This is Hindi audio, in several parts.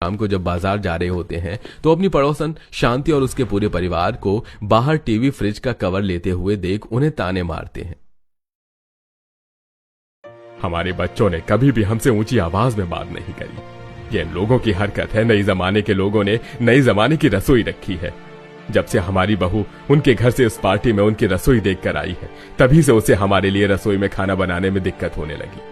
शाम को जब बाजार जा रहे होते हैं तो अपनी पड़ोसन शांति और उसके पूरे परिवार को बाहर टीवी फ्रिज का कवर लेते हुए देख उन्हें ताने मारते हैं। हमारे बच्चों ने कभी भी हमसे ऊंची आवाज में बात नहीं करी। ये इन लोगों की हरकत है। नई जमाने के लोगों ने नई जमाने की रसोई रखी है। जब से हमारी बहू उनके घर से इस पार्टी में उनकी रसोई देखकर आई है, तभी से उसे हमारे लिए रसोई में खाना बनाने में दिक्कत होने लगी।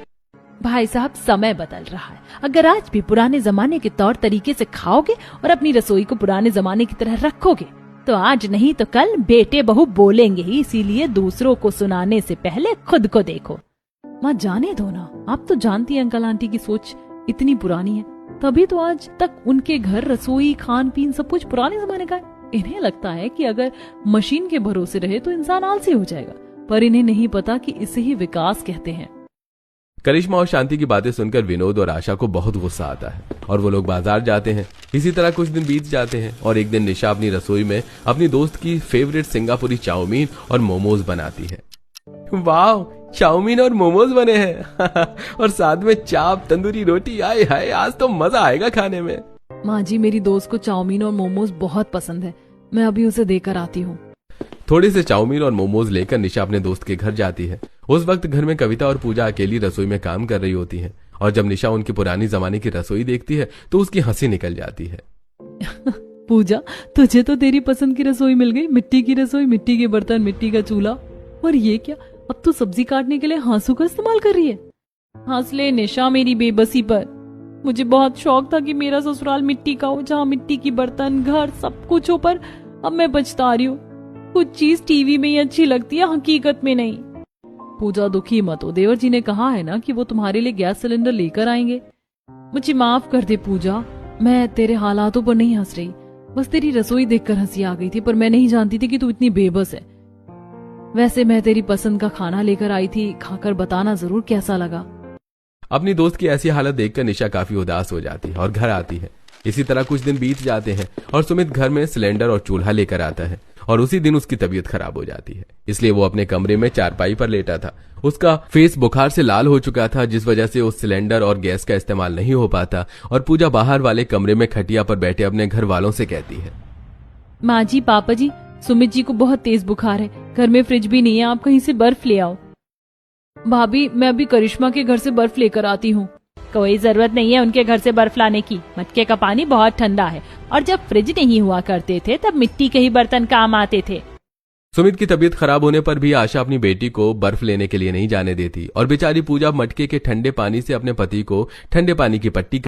भाई साहब, समय बदल रहा है। अगर आज भी पुराने जमाने के तौर तरीके से खाओगे और अपनी रसोई को पुराने जमाने की तरह रखोगे तो आज नहीं तो कल बेटे बहू बोलेंगे ही। इसीलिए दूसरों को सुनाने से पहले खुद को देखो। माँ, जाने दो ना। आप तो जानती हैं अंकल आंटी की सोच इतनी पुरानी है, तभी तो आज तक उनके घर रसोई खान पीन सब कुछ पुराने जमाने का है। इन्हें लगता है कि अगर मशीन के भरोसे रहे तो इंसान आलसी हो जाएगा, पर इन्हें नहीं पता कि इसे ही विकास कहते हैं। करिश्मा और शांति की बातें सुनकर विनोद और आशा को बहुत गुस्सा आता है और वो लोग बाजार जाते हैं। इसी तरह कुछ दिन बीत जाते हैं और एक दिन निशा अपनी रसोई में अपनी दोस्त की फेवरेट सिंगापुरी चाउमीन और मोमोज बनाती है। वाह, चाउमीन और मोमोज बने हैं और साथ में चाप तंदूरी रोटी। आए हाय, आज तो मजा आएगा खाने में। माँ जी, मेरी दोस्त को चाउमीन और मोमोज बहुत पसंद है। मैं अभी उसे देकर आती हूँ। थोड़े से चाउमीन और मोमोज लेकर निशा अपने दोस्त के घर जाती है। उस वक्त घर में कविता और पूजा अकेली रसोई में काम कर रही होती हैं और जब निशा उनकी पुरानी जमाने की रसोई देखती है तो उसकी हंसी निकल जाती है। पूजा, तुझे तो तेरी पसंद की रसोई मिल गई। मिट्टी की रसोई, मिट्टी के बर्तन, मिट्टी का चूल्हा। और ये क्या, अब तो सब्जी काटने के लिए हाँसू का इस्तेमाल कर रही है। हंस ले निशा मेरी बेबसी पर। मुझे बहुत शौक था कि मेरा ससुराल मिट्टी का हो, जहाँ मिट्टी की बर्तन, घर सब कुछ हो, पर अब मैं पछता रही हूँ। कुछ चीज टीवी में ही अच्छी लगती है, हकीकत में नहीं। पूजा, दुखी मत हो। देवर जी ने कहा है ना कि वो तुम्हारे लिए गैस सिलेंडर लेकर आएंगे। मुझे माफ कर दे पूजा, मैं तेरे हालातों पर नहीं हंस रही। बस तेरी रसोई देखकर हंसी आ गई थी, पर मैं नहीं जानती थी कि तू इतनी बेबस है। वैसे मैं तेरी पसंद का खाना लेकर आई थी, खाकर बताना जरूर कैसा लगा। अपनी दोस्त की ऐसी हालत देखकर निशा काफी उदास हो जाती है और घर आती है। इसी तरह कुछ दिन बीत जाते हैं और सुमित घर में सिलेंडर और चूल्हा लेकर आता है और उसी दिन उसकी तबीयत खराब हो जाती है। इसलिए वो अपने कमरे में चारपाई पर लेटा था। उसका फेस बुखार से लाल हो चुका था, जिस वजह से उस सिलेंडर और गैस का इस्तेमाल नहीं हो पाता। और पूजा बाहर वाले कमरे में खटिया पर बैठे अपने घर वालों से कहती है, माँ जी, पापा जी, सुमित जी को बहुत तेज बुखार है। घर में फ्रिज भी नहीं है, आप कहीं से बर्फ ले आओ। भाभी, मैं अभी करिश्मा के घर से बर्फ लेकर आती हूँ। कोई जरूरत नहीं है उनके घर से बर्फ लाने की। मटके का पानी बहुत ठंडा है और जब फ्रिज नहीं हुआ करते थे तब मिट्टी के ही बर्तन काम आते थे। सुमित की तबीयत खराब होने पर भी आशा अपनी बेटी को बर्फ लेने के लिए नहीं जाने देती और बेचारी पूजा मटके के ठंडे पानी से अपने पति को ठंडे पानी की पट्टी